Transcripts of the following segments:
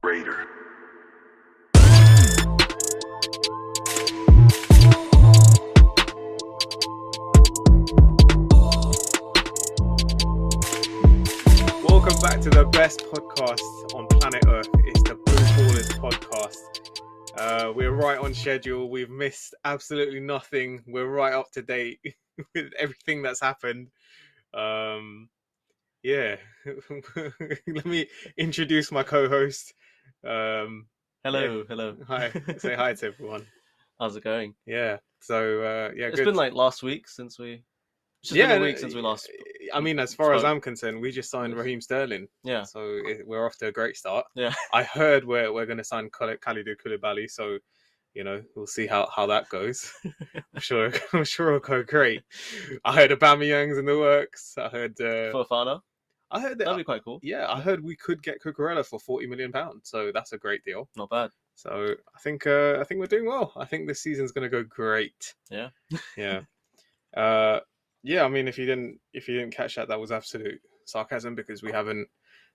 Raider. Welcome back to the best podcast on planet Earth. It's the Blue Ballers podcast. We're right on schedule. We've missed absolutely nothing. We're right up to date with everything that's happened. Yeah. Let me introduce my co-host. Hello. Hi. Say hi to everyone. How's it going? Yeah. So It's good. been like last week since we. It's just been a week since we last. I mean, as far as spoke. I'm concerned, we just signed Raheem Sterling. Yeah. So we're off to a great start. Yeah. I heard we're going to sign Kalidou Koulibaly, so we'll see how that goes. I'm sure it'll go great. I heard Aubameyang's in the works. I heard Fofana. I heard That'd be quite cool. Yeah, I heard we could get Cucurella for £40 million, so that's a great deal. Not bad. So I think we're doing well. I think this season's going to go great. Yeah. Yeah. Yeah, I mean, if you didn't catch that was absolute sarcasm because we haven't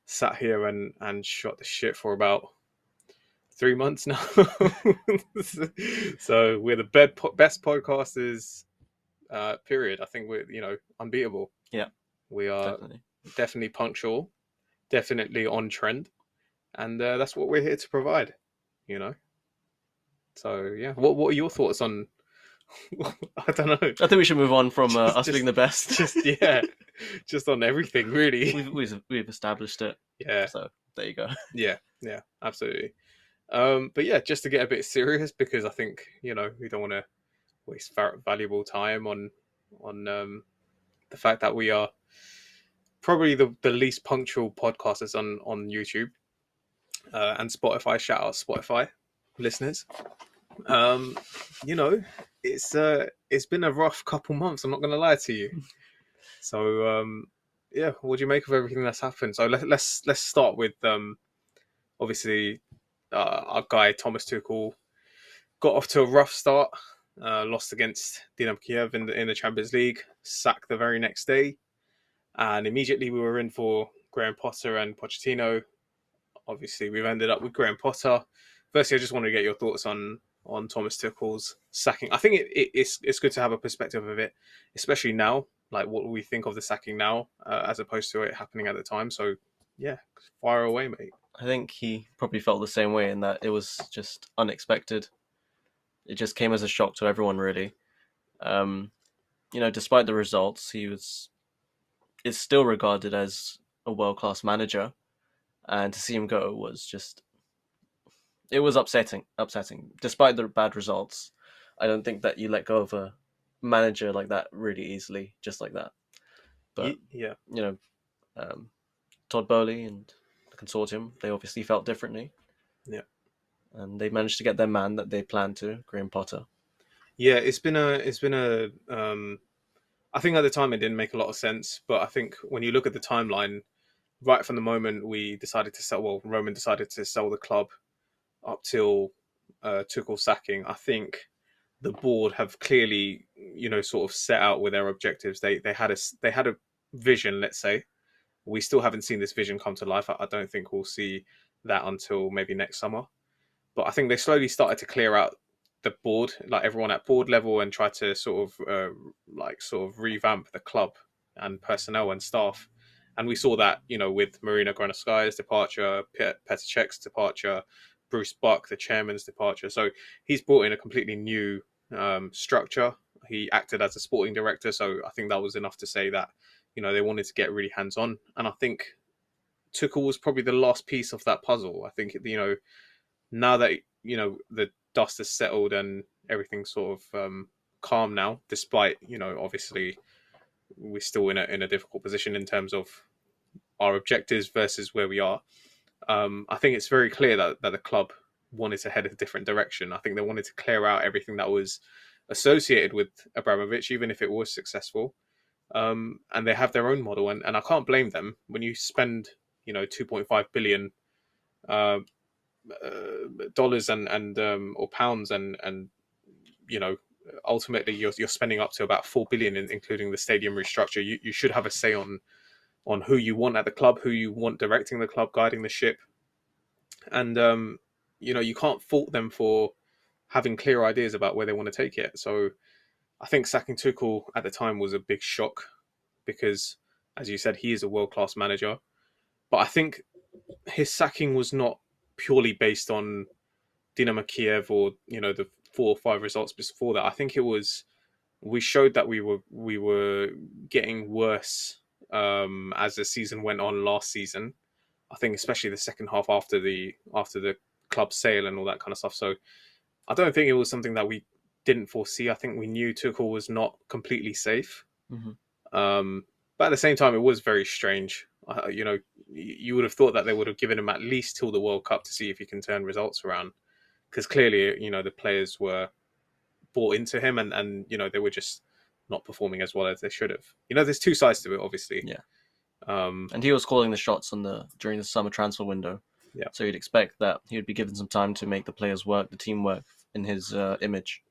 sat here and shot the shit for about 3 months now. So we're the best podcasters, period. I think we're, unbeatable. Yeah. We are definitely punctual, definitely on trend, and that's what we're here to provide, So, yeah. What are your thoughts on... I don't know. I think we should move on from us being the best. Just on everything, really. We've established it. Yeah. So there you go. Yeah, absolutely. But yeah, just to get a bit serious, because I think we don't want to waste valuable time on the fact that we are probably the least punctual podcasters on YouTube and Spotify. Shout out Spotify listeners. It's been a rough couple months. I'm not going to lie to you. So yeah, what do you make of everything that's happened? So let's start with obviously our guy Thomas Tuchel got off to a rough start. Lost against Dinamo Kiev in the Champions League. Sacked the very next day, and immediately we were in for Graham Potter and Pochettino. Obviously, we've ended up with Graham Potter. Firstly, I just want to get your thoughts on Thomas Tuchel's sacking. I think it's good to have a perspective of it, especially now, like what we think of the sacking now, as opposed to it happening at the time. So yeah, fire away, mate. I think he probably felt the same way in that it was just unexpected. It just came as a shock to everyone, really. Despite the results, is still regarded as a world-class manager, and to see him go was just... It was upsetting. Despite the bad results, I don't think that you let go of a manager like that really easily, just like that. But yeah, Todd Bowley and the consortium, they obviously felt differently. Yeah, and they managed to get their man that they planned to, Graham Potter. Yeah, it's been a. I think at the time it didn't make a lot of sense, but I think when you look at the timeline, right from the moment we decided to sell, Roman decided to sell the club, up till Tuchel sacking, I think the board have clearly, sort of set out with their objectives. They had a vision, let's say. We still haven't seen this vision come to life. I don't think we'll see that until maybe next summer. But I think they slowly started to clear out the board, like everyone at board level, and try to sort of revamp the club and personnel and staff. And we saw that, with Marina Granovskaya's departure, Petr Cech's departure, Bruce Buck, the chairman's departure. So he's brought in a completely new structure. He acted as a sporting director, so I think that was enough to say that, they wanted to get really hands-on. And I think Tuchel was probably the last piece of that puzzle. I think, now that, the dust has settled and everything's sort of calm now, despite, obviously we're still in a difficult position in terms of our objectives versus where we are. I think it's very clear that the club wanted to head a different direction. I think they wanted to clear out everything that was associated with Abramovich, even if it was successful. And they have their own model, and I can't blame them. When you spend, $2.5 billion dollars and or pounds, and ultimately you're spending up to about 4 billion, including the stadium restructure. You should have a say on who you want at the club, who you want directing the club, guiding the ship. and you can't fault them for having clear ideas about where they want to take it. So I think sacking Tuchel at the time was a big shock because, as you said, he is a world class manager. But I think his sacking was not purely based on Dynamo Kiev or the 4 or 5 results before that. I think it was we showed that we were getting worse as the season went on last season. I think especially the second half after the club sale and all that kind of stuff. So I don't think it was something that we didn't foresee. I think we knew Tuchel was not completely safe. Hmm. But at the same time, it was very strange. You would have thought that they would have given him at least till the World Cup to see if he can turn results around. Because clearly, the players were bought into him, and they were just not performing as well as they should have. There's two sides to it, obviously. Yeah. Um, And he was calling the shots during the summer transfer window. Yeah. So you'd expect that he would be given some time to make the players work, the team work in his image.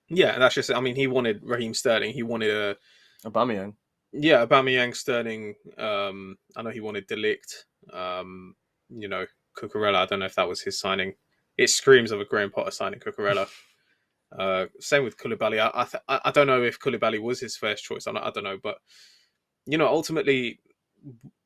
yeah, that's just. I mean, he wanted Raheem Sterling. He wanted Aubameyang. Aubameyang, Sterling. I know he wanted De Ligt. Cucurella. I don't know if that was his signing. It screams of a Graham Potter signing Cucurella. Same with Koulibaly. I don't know if Koulibaly was his first choice. I don't know, but ultimately,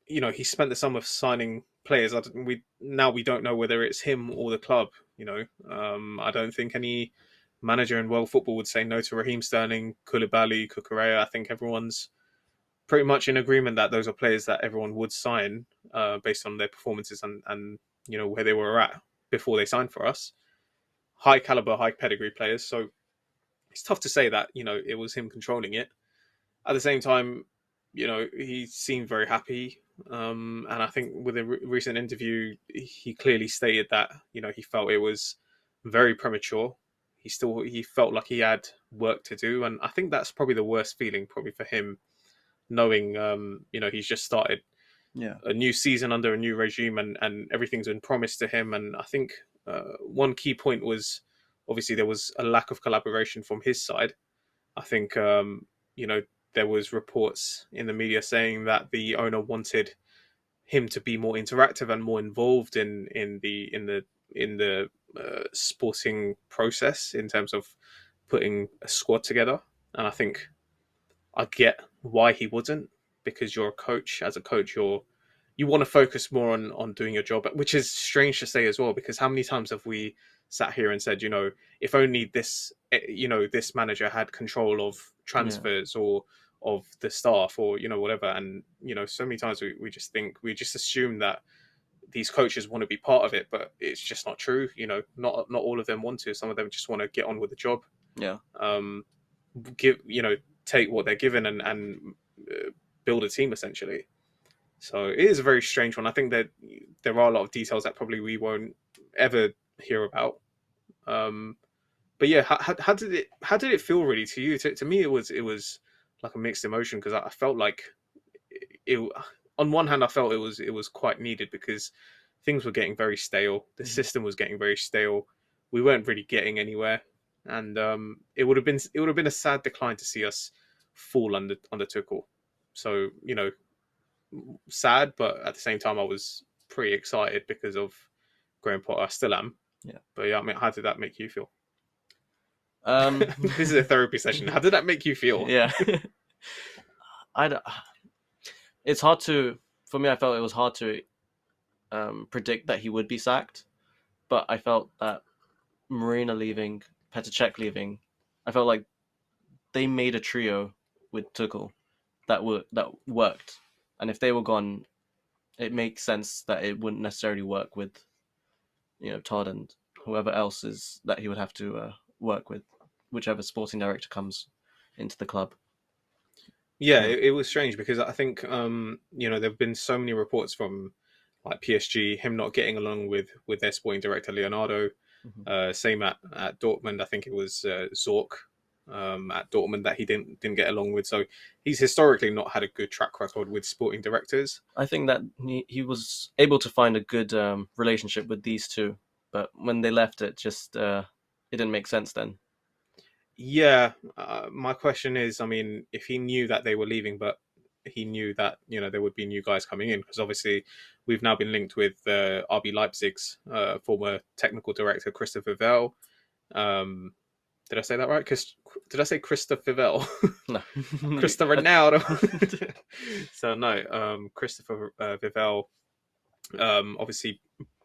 he spent the summer signing players. We don't know whether it's him or the club. I don't think any manager in world football would say no to Raheem Sterling, Koulibaly, Cucurella. I think everyone's pretty much in agreement that those are players that everyone would sign based on their performances and where they were at before they signed for us. High caliber, high pedigree players. So it's tough to say that it was him controlling it. At the same time, he seemed very happy, and I think with a recent interview, he clearly stated that he felt it was very premature. He felt like he had work to do, and I think that's probably the worst feeling probably for him, knowing he's just started a new season under a new regime, and everything's been promised to him. And I think one key point was obviously there was a lack of collaboration from his side. I think there was reports in the media saying that the owner wanted him to be more interactive and more involved in the sporting process in terms of putting a squad together. And I think I get why he wouldn't, because you're a coach. As a coach, you want to focus more on doing your job, which is strange to say as well, because how many times have we sat here and said, if only this manager had control of transfers or of the staff or whatever. And so many times we just assume that these coaches want to be part of it, but it's just not true. Not all of them want to. Some of them just want to get on with the job. Yeah. Give take what they're given and build a team essentially. So it is a very strange one. I think that there are a lot of details that probably we won't ever hear about. But yeah, how did it feel really to you? To me, it was like a mixed emotion, because I felt like it. On one hand, I felt it was quite needed, because things were getting very stale. The system was getting very stale. We weren't really getting anywhere, and it would have been a sad decline to see us fall under Tuchel. So sad, but at the same time, I was pretty excited because of Graham Potter. I still am. Yeah. But yeah, I mean, how did that make you feel? This is a therapy session. How did that make you feel? Yeah. It's hard to, for me, I felt it was hard to predict that he would be sacked, but I felt that Marina leaving, Petr Cech leaving, I felt like they made a trio with Tuchel that worked, and if they were gone, it makes sense that it wouldn't necessarily work with Todd and whoever else is that he would have to work with, whichever sporting director comes into the club. Yeah, it was strange, because I think there have been so many reports from like PSG, him not getting along with their sporting director Leonardo. Same at Dortmund. I think it was Zorc at Dortmund that he didn't get along with. So he's historically not had a good track record with sporting directors. I think that he was able to find a good relationship with these two, but when they left, it just it didn't make sense then. Yeah, my question is, I mean, if he knew that they were leaving, but he knew that there would be new guys coming in, because obviously we've now been linked with RB Leipzig's former technical director Christopher Vell. Did I say that right? Did I say Christopher Vell? No. Christopher Ronaldo. So no, Christopher Vivell. Obviously,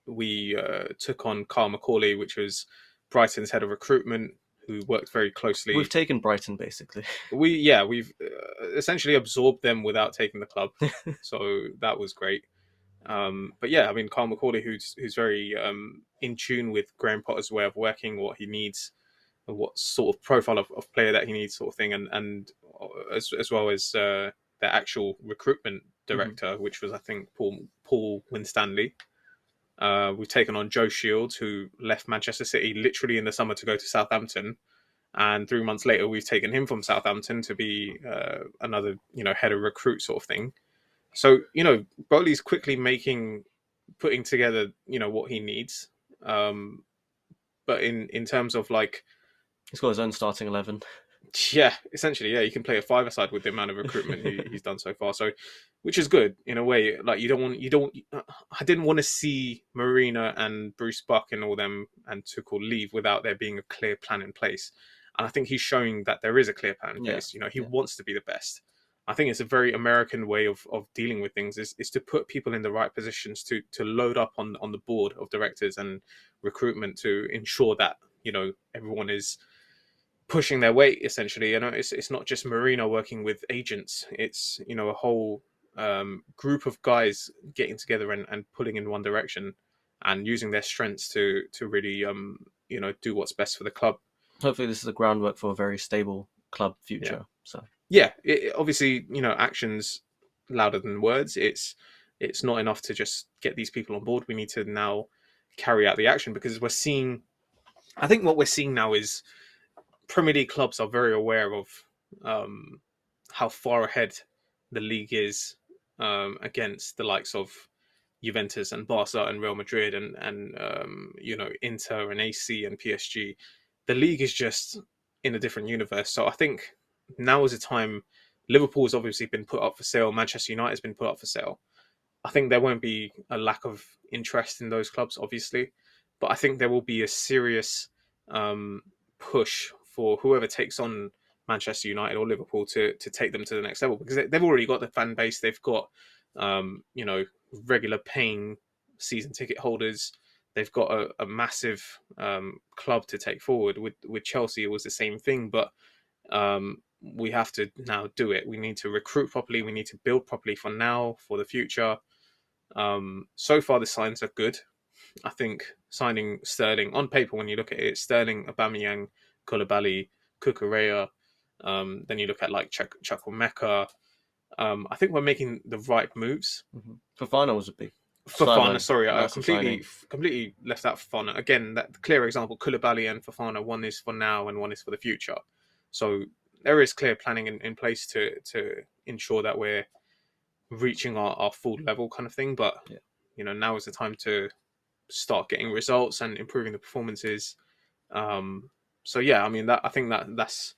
we took on Carl Macaulay, which was Brighton's head of recruitment, who worked very closely. We've taken Brighton, basically. We've essentially absorbed them without taking the club, so that was great. But yeah, I mean, Carl Macaulay, who's very in tune with Graham Potter's way of working, what he needs, what sort of profile of player that he needs, sort of thing, and as well as the actual recruitment director, which was, I think, Paul Winstanley. We've taken on Joe Shields, who left Manchester City literally in the summer to go to Southampton, and 3 months later we've taken him from Southampton to be another head of recruit sort of thing. So Bowley's quickly putting together what he needs, but in terms of like, he's got his own starting 11. Yeah, essentially, yeah, you can play a five-a-side with the amount of recruitment he's done so far. So, which is good in a way. Like you don't. I didn't want to see Marina and Bruce Buck and all them and Tuchel leave without there being a clear plan in place. And I think he's showing that there is a clear plan in place. He wants to be the best. I think it's a very American way of dealing with things is to put people in the right positions to load up on the board of directors and recruitment to ensure that everyone is pushing their weight, essentially. It's not just Marino working with agents. It's a whole group of guys getting together and pulling in one direction and using their strengths to really do what's best for the club. Hopefully this is the groundwork for a very stable club future. Obviously, actions louder than words. It's not enough to just get these people on board. We need to now carry out the action, because I think what we're seeing now is Premier League clubs are very aware of how far ahead the league is against the likes of Juventus and Barca and Real Madrid and Inter and AC and PSG. The league is just in a different universe. So I think now is a time. Liverpool's obviously been put up for sale. Manchester United's been put up for sale. I think there won't be a lack of interest in those clubs, obviously, but I think there will be a serious push for whoever takes on Manchester United or Liverpool to take them to the next level, because they've already got the fan base. They've got regular paying season ticket holders. They've got a massive club to take forward. With Chelsea, it was the same thing, but we have to now do it. We need to recruit properly. We need to build properly for now, for the future. So far, the signs are good. I think signing Sterling, on paper, when you look at it, Sterling, Aubameyang, Koulibaly, Cucurella, then you look at like Chukwuemeka. I think we're making the right moves. Fofana was a big Fofana, sorry, I completely left out Fofana. Again, that clear example, Koulibaly and Fofana, one is for now and one is for the future. So there is clear planning in place to ensure that we're reaching our full level kind of thing. But, now is the time to start getting results and improving the performances. So yeah, I mean, I think that's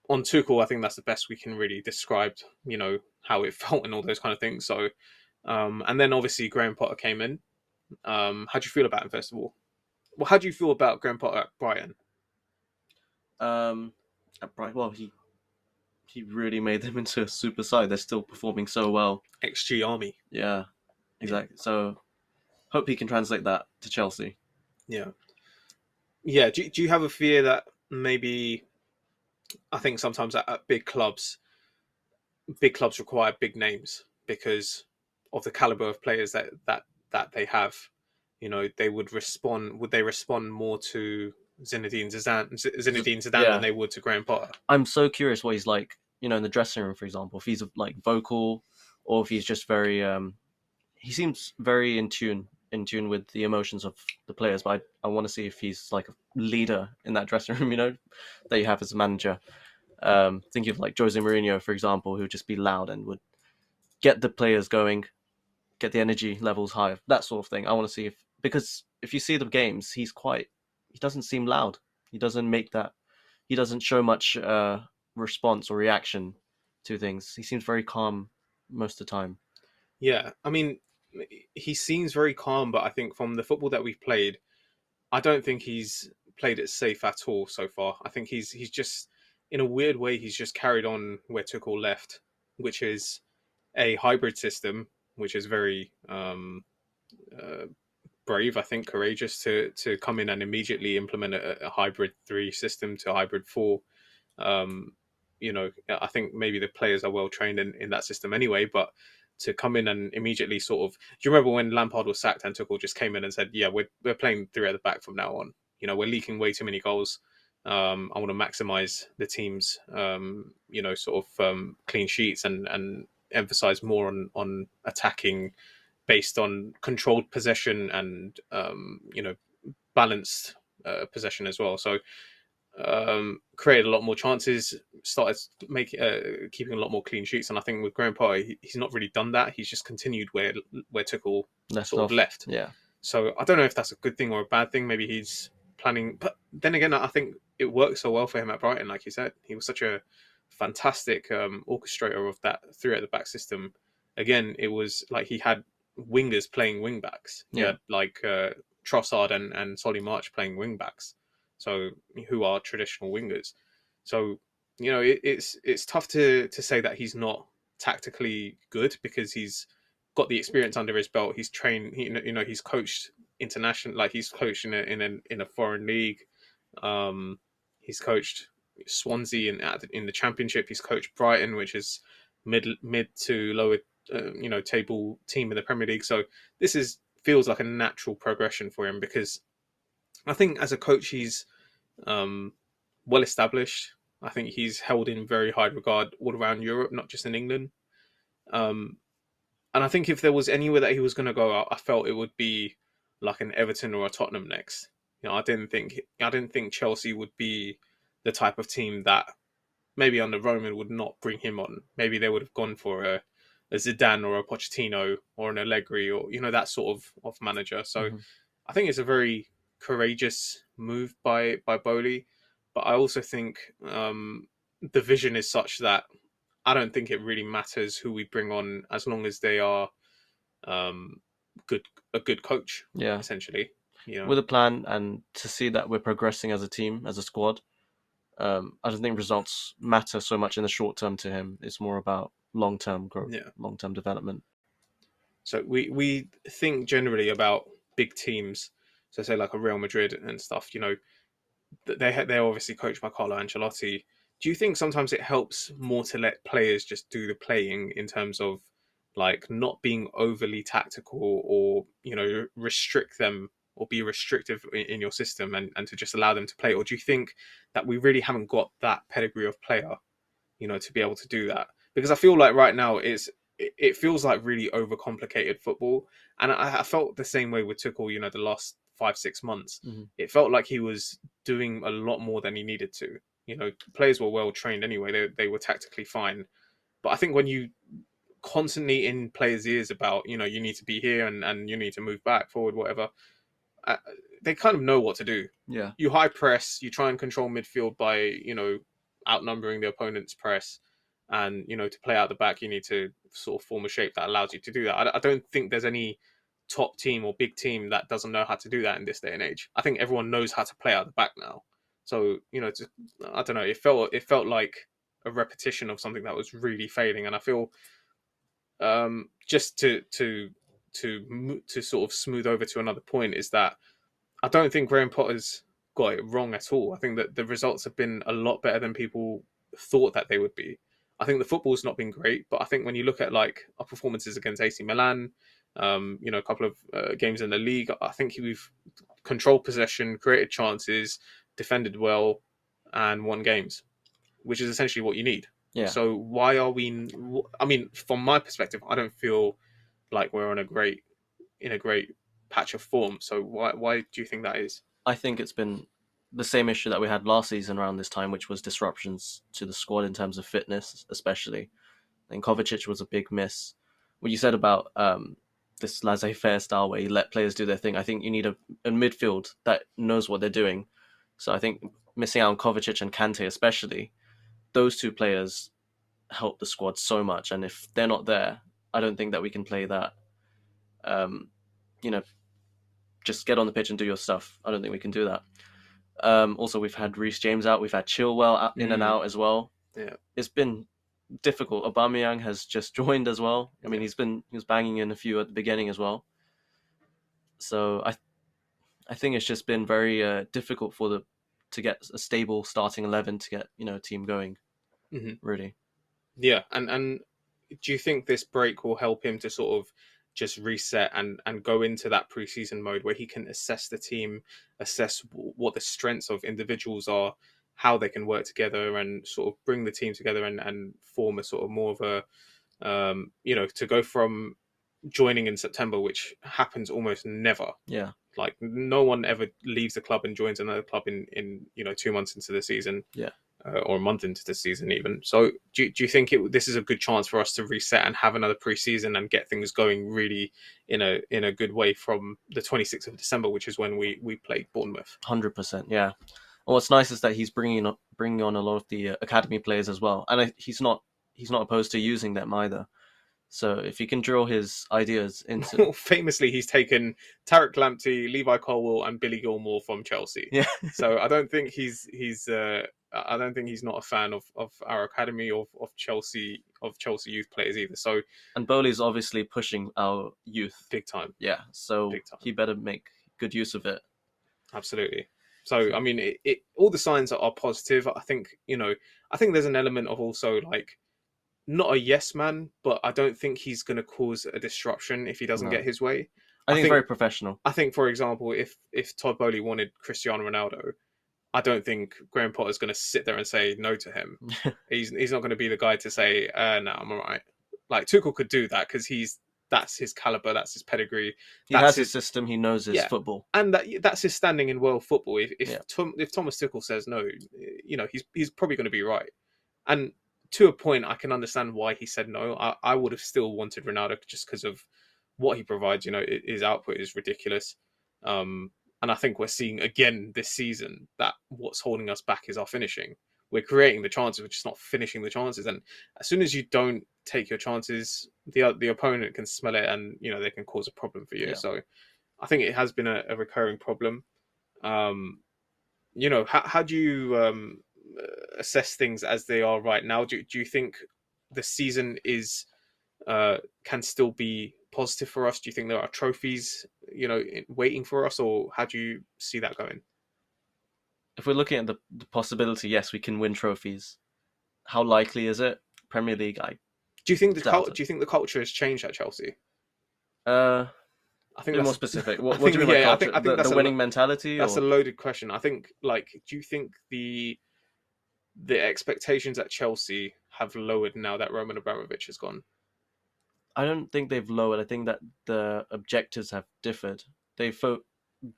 on Tuchel. I think that's the best we can really describe, how it felt and all those kind of things. So, and then obviously Graham Potter came in. How do you feel about him, first of all? Well, how do you feel about Graham Potter at Brighton? At Brighton, well, he really made them into a super side. They're still performing so well. XG Army. Yeah, exactly. So, hope he can translate that to Chelsea. Yeah. Yeah. Do you have a fear that maybe, I think sometimes at big clubs require big names because of the caliber of players that they have? Would they respond more to Zinedine Zidane than they would to Graham Potter? I'm so curious what he's like, in the dressing room, for example, if he's like vocal or if he's just very, he seems very in tune with the emotions of the players, but I want to see if he's like a leader in that dressing room, that you have as a manager. Thinking of like Jose Mourinho, for example, who would just be loud and would get the players going, get the energy levels high, that sort of thing. I want to see because if you see the games, he doesn't seem loud. He doesn't show much response or reaction to things. He seems very calm most of the time. Yeah, I mean, he seems very calm, but I think from the football that we've played, I don't think he's played it safe at all so far. I think he's just, in a weird way, he's just carried on where Tuchel left, which is a hybrid system, which is very uh, brave, I think, courageous to come in and immediately implement a hybrid 3 system to hybrid 4. Um, I think maybe the players are well trained in that system anyway, but to come in and immediately sort of, do you remember when Lampard was sacked and Tuchel just came in and said, "Yeah, we're playing 3 at the back from now on. We're leaking way too many goals. I want to maximize the team's, sort of clean sheets and emphasize more on attacking based on controlled possession and balanced possession as well." So created a lot more chances, started keeping a lot more clean sheets, and I think with Graham Potter, he's not really done that. He's just continued where Tuchel sort of left. Yeah. So I don't know if that's a good thing or a bad thing. Maybe he's planning, but then again, I think it worked so well for him at Brighton. Like you said, he was such a fantastic orchestrator of that 3 at the back system. Again, it was like he had wingers playing wing backs. He had like Trossard and Solly March playing wing backs. So who are traditional wingers. So it's tough to say that he's not tactically good because he's got the experience under his belt. He's trained. He's coached international. Like he's coached in a foreign league. He's coached Swansea in the Championship. He's coached Brighton, which is mid to lower table team in the Premier League. So this feels like a natural progression for him because I think as a coach he's well established. I think he's held in very high regard all around Europe, not just in England. And I think if there was anywhere that he was going to go out, I felt it would be like an Everton or a Tottenham next. I didn't think Chelsea would be the type of team that maybe under Roman would not bring him on. Maybe they would have gone for a Zidane or a Pochettino or an Allegri or that sort of manager. So I think it's a very courageous move by Bowley, but I also think the vision is such that I don't think it really matters who we bring on as long as they are a good coach. Yeah, essentially, with a plan and to see that we're progressing as a team, as a squad. I don't think results matter so much in the short term to him. It's more about long-term growth, long-term development. So we think generally about big teams. So say like a Real Madrid and stuff. They're obviously coached by Carlo Ancelotti. Do you think sometimes it helps more to let players just do the playing in terms of like not being overly tactical or restrict them or be restrictive in your system and to just allow them to play? Or do you think that we really haven't got that pedigree of player, to be able to do that? Because I feel like right now it feels like really overcomplicated football. And I felt the same way with Tuchel, the last 5-6 months. It felt like he was doing a lot more than he needed to. Players were well trained anyway. They were tactically fine. But I think when you constantly in players' ears about, you need to be here and you need to move back, forward, whatever, they kind of know what to do. Yeah. You high press, you try and control midfield by, outnumbering the opponent's press. And, to play out the back, you need to sort of form a shape that allows you to do that. I don't think there's any top team or big team that doesn't know how to do that in this day and age. I think everyone knows how to play out the back now. So, I don't know, it felt like a repetition of something that was really failing. And I feel just to sort of smooth over to another point is that I don't think Graham Potter's got it wrong at all. I think that the results have been a lot better than people thought that they would be. I think the football's not been great, but I think when you look at like our performances against AC Milan, a couple of games in the league, I think we've controlled possession, created chances, defended well, and won games, which is essentially what you need. Yeah. So why are we? I mean, from my perspective, I don't feel like we're in a great patch of form. So why do you think that is? I think it's been the same issue that we had last season around this time, which was disruptions to the squad in terms of fitness, especially. And Kovacic was a big miss. What you said about this laissez-faire style where you let players do their thing, I think you need a midfield that knows what they're doing. So I think missing out on Kovacic and Kante especially, those two players help the squad so much. And if they're not there, I don't think that we can play that you know, just get on the pitch and do your stuff. I don't think we can do that. Also, we've had Reece James out. We've had Chilwell in and out as well. Yeah, it's been difficult. Aubameyang has just joined as well. I mean, he was banging in a few at the beginning as well. So I think it's just been very difficult to get a stable starting 11 to get a team going. Really. Yeah, and do you think this break will help him to sort of just reset and go into that preseason mode where he can assess the team, assess what the strengths of individuals are, how they can work together, and sort of bring the team together and form a sort of more of a to go from joining in September, which happens almost never. Yeah. Like no one ever leaves the club and joins another club in 2 months into the season. Yeah. Or a month into the season even. So do you think this is a good chance for us to reset and have another pre-season and get things going really in a good way from the 26th of December, which is when we played Bournemouth? 100%, yeah. And what's nice is that he's bringing on a lot of the academy players as well, and he's not opposed to using them either. So if he can drill his ideas into... Well, famously, he's taken Tarek Lamptey, Levi Colwill, and Billy Gilmore from Chelsea. Yeah. So I don't think he's not a fan of our academy of Chelsea youth players either. So and Bowley's obviously pushing our youth big time. Yeah. So he better make good use of it. Absolutely. So I mean, all the signs are positive. I think there's an element of also like, not a yes man, but I don't think he's going to cause a disruption if he doesn't get his way. I think he's very professional. I think, for example, if Todd Bowley wanted Cristiano Ronaldo, I don't think Graham Potter's going to sit there and say no to him. He's not going to be the guy to say, no, I'm all right. Like Tuchel could do that because that's his caliber, that's his pedigree. He has his system. He knows his football, and that's his standing in world football. If Thomas Tuchel says no, he's probably going to be right. And to a point, I can understand why he said no. I would have still wanted Ronaldo just because of what he provides. His output is ridiculous. And I think we're seeing again this season that what's holding us back is our finishing. We're creating the chances, we're just not finishing the chances. And as soon as you don't take your chances, the opponent can smell it, and they can cause a problem for you. Yeah. So I think it has been a recurring problem. How do you assess things as they are right now? Do you think the season is can still be positive for us? Do you think there are trophies waiting for us, or how do you see that going? If we're looking at the possibility, yes, we can win trophies. How likely is it? Premier League, do you think the culture has changed at Chelsea? I think that's more specific. What do you mean by culture? I think that's the winning mentality. That's a loaded question. I think, do you think the expectations at Chelsea have lowered now that Roman Abramovich has gone? I don't think they've lowered. I think that the objectives have differed.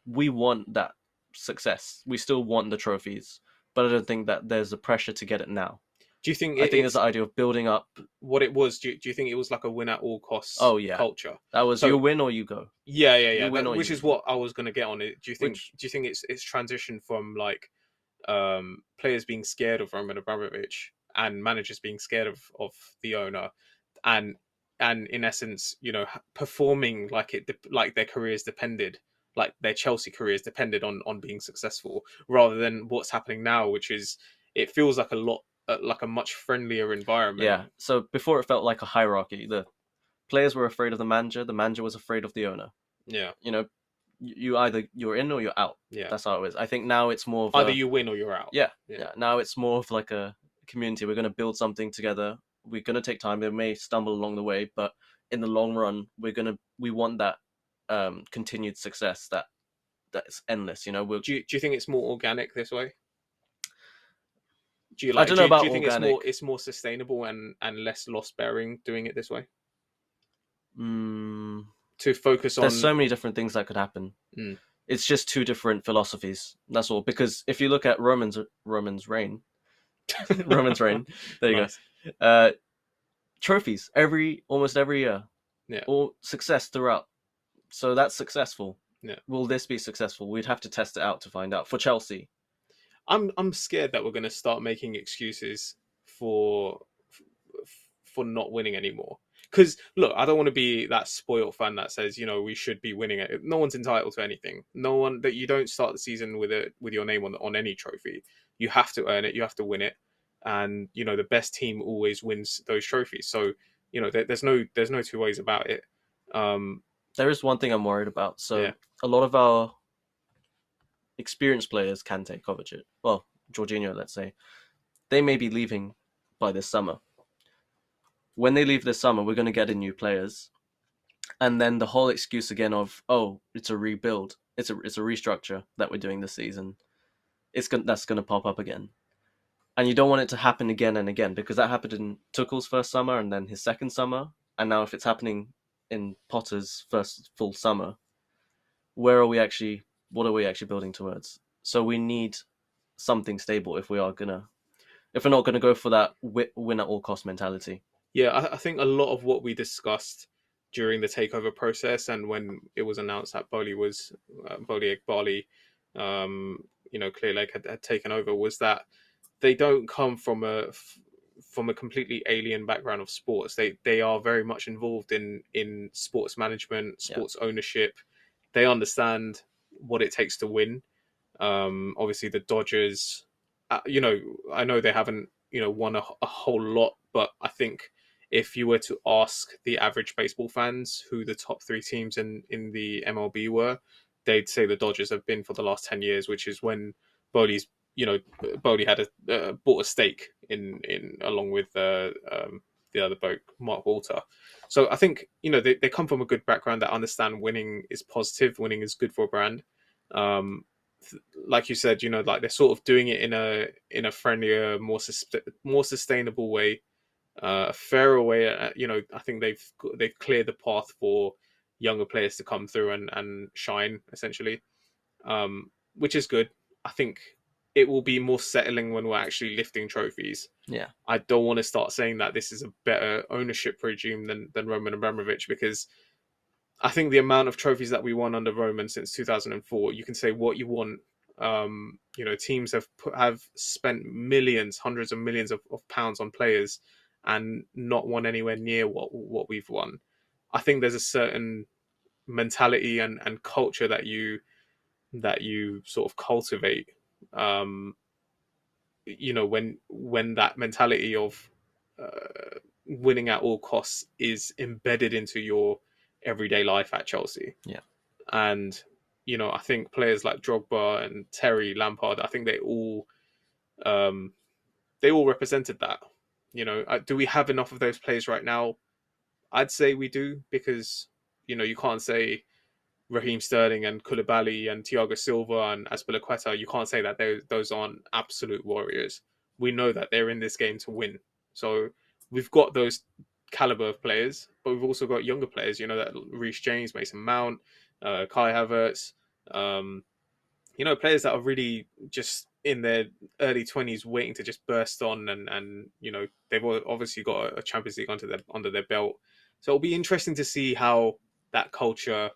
We want that success. We still want the trophies, but I don't think that there's a pressure to get it now. Do you think? I think there's the idea of building up. What it was? Do you think it was like a win at all costs? Oh yeah, culture. That was you win or you go. Yeah. Which is what I was going to get on it. Do you think it's transitioned from like players being scared of Roman Abramovich and managers being scared of the owner, and in essence, performing like their careers depended, like their Chelsea careers depended on being successful, rather than what's happening now, which is it feels like a much friendlier environment. Yeah. So before it felt like a hierarchy. The players were afraid of the manager was afraid of the owner. Yeah. You either you're in or you're out. Yeah. That's how it is. I think now it's more of either you win or you're out. Yeah. Now it's more of like a community. We're going to build something together. We're going to take time. They may stumble along the way, but in the long run, we want that continued success that's endless. Do you think it's more organic this way? I don't know about do you think organic. it's more sustainable and less loss bearing doing it this way? To focus on. There's so many different things that could happen. It's just two different philosophies. That's all. Because if you look at Roman's reign, Roman's reign. There you nice. Go. Trophies almost every year. Yeah. Or success throughout. So that's successful. Yeah. Will this be successful? We'd have to test it out to find out. For Chelsea, I'm scared that we're going to start making excuses for not winning anymore. Because look, I don't want to be that spoiled fan that says, we should be winning it. No one's entitled to anything. No one that you don't start the season with your name on any trophy. You have to earn it. You have to win it, and the best team always wins those trophies. So there's no two ways about it. There is one thing I'm worried about. So Yeah. a lot of our experienced players, Kante, Kovacic, well, Jorginho, let's say, they may be leaving by this summer. When they leave this summer, we're going to get in new players, and then the whole excuse again of, oh, it's a rebuild, it's a restructure that we're doing this season. That's going to pop up again, and you don't want it to happen again and again, because that happened in Tuchel's first summer and then his second summer, and now if it's happening in Potter's first full summer, what are we actually building towards? So we need something stable if we're not gonna go for that win at all cost mentality. Yeah, I think a lot of what we discussed during the takeover process and when it was announced that Boli Igbali, Clear Lake had taken over, was that they don't come from a completely alien background of sports. They are very much involved in sports management, sports ownership. They understand what it takes to win. Obviously, the Dodgers, I know they haven't won a whole lot, but I think if you were to ask the average baseball fans who the top three teams in the MLB were, they'd say the Dodgers have been for the last 10 years, which is when Boli's, Boli had bought a stake in along with the other bloke, Mark Walter. So I think, they come from a good background that understand winning is positive, winning is good for a brand. Like you said, like they're sort of doing it in a friendlier, more sustainable way, a fairer way. I think they've cleared the path for younger players to come through and shine essentially, which is good. I think it will be more settling when we're actually lifting trophies. Yeah, I don't want to start saying that this is a better ownership regime than Roman Abramovich, because I think the amount of trophies that we won under Roman since 2004, you can say what you want. Teams have spent millions, hundreds of millions of pounds on players and not won anywhere near what we've won. I think there's a certain mentality and culture that you sort of cultivate. When that mentality of winning at all costs is embedded into your everyday life at Chelsea. Yeah. And I think players like Drogba and Terry, Lampard, I think they all represented that. Do we have enough of those players right now? I'd say we do, because you can't say Raheem Sterling and Koulibaly and Thiago Silva and Azpilicueta, you can't say that those aren't absolute warriors. We know that they're in this game to win. So we've got those caliber of players, but we've also got younger players, that Reece James, Mason Mount, Kai Havertz, players that are really just in their early 20s waiting to just burst on, and they've obviously got a Champions League under their belt. So it'll be interesting to see how that culture,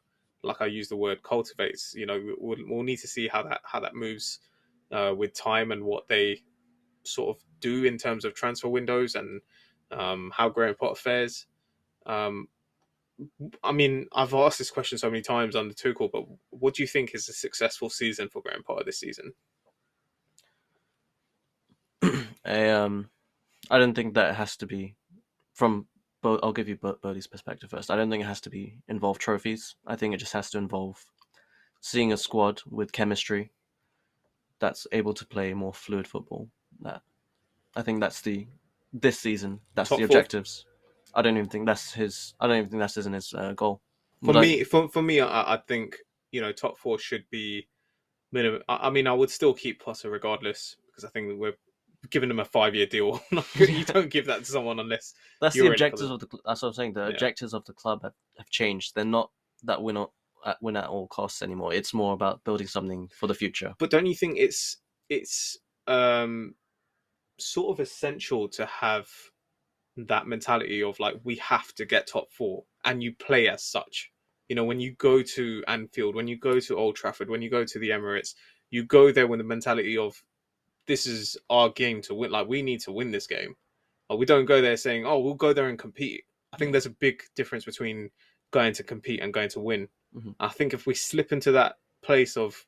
like I use the word, cultivates. We'll need to see how that moves with time, and what they sort of do in terms of transfer windows, and how Graham Potter fares. I mean, I've asked this question so many times under Tuchel, but what do you think is a successful season for Graham Potter this season? I don't think that it has to be from. I'll give you Bodie's perspective first. I don't think it has to involve trophies. I think it just has to involve seeing a squad with chemistry that's able to play more fluid football. I think that's this season. That's Top the four? Objectives. I don't even think that's his goal. For me, I think top four should be minimum. I mean, I would still keep Potter regardless, because I think that we're giving him a 5-year deal. You don't give that to someone unless that's you're the objectives of the. That's what I'm saying. The objectives of the club have changed. They're not that win at all costs anymore. It's more about building something for the future. But don't you think it's sort of essential to have that mentality of like, we have to get top four, and you play as such? When you go to Anfield, when you go to Old Trafford, when you go to the Emirates, you go there with the mentality of, this is our game to win. Like, we need to win this game. We don't go there saying, oh, we'll go there and compete. I think there's a big difference between going to compete and going to win. Mhm. I think if we slip into that place of